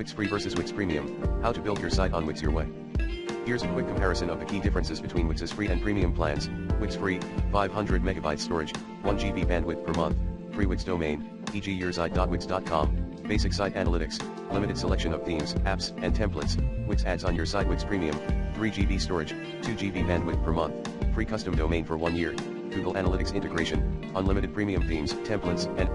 Wix Free versus Wix Premium, how to build your site on Wix your way. Here's a quick comparison of the key differences between Wix's free and premium plans. Wix Free, 500 MB storage, 1 GB bandwidth per month, free Wix domain, e.g. yoursite.wix.com, basic site analytics, limited selection of themes, apps, and templates. Wix adds on your site. Wix Premium, 3 GB storage, 2 GB bandwidth per month, free custom domain for 1 year, Google Analytics integration, unlimited premium themes, templates, and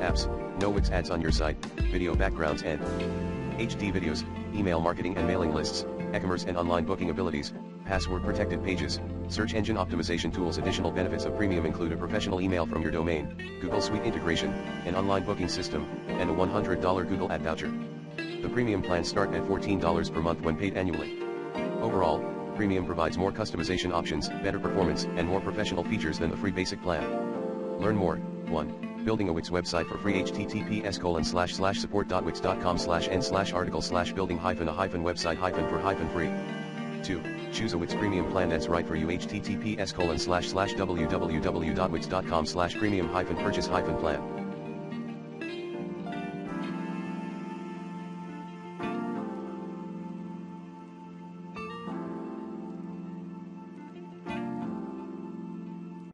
apps, no Wix ads on your site, video backgrounds and HD videos, email marketing and mailing lists, e-commerce and online booking abilities, password protected pages, search engine optimization tools. Additional benefits of Premium include a professional email from your domain, Google Suite integration, an online booking system, and a $100 Google ad voucher. The Premium plans start at $14 per month when paid annually. Overall, Premium provides more customization options, better performance, and more professional features than the free basic plan. Learn more. 1. Building a Wix website for free. https://support.wix.com/n/article/building-a-website-for-free. 2. Choose a Wix Premium plan that's right for you. https://www.wix.com/premium-purchase-plan.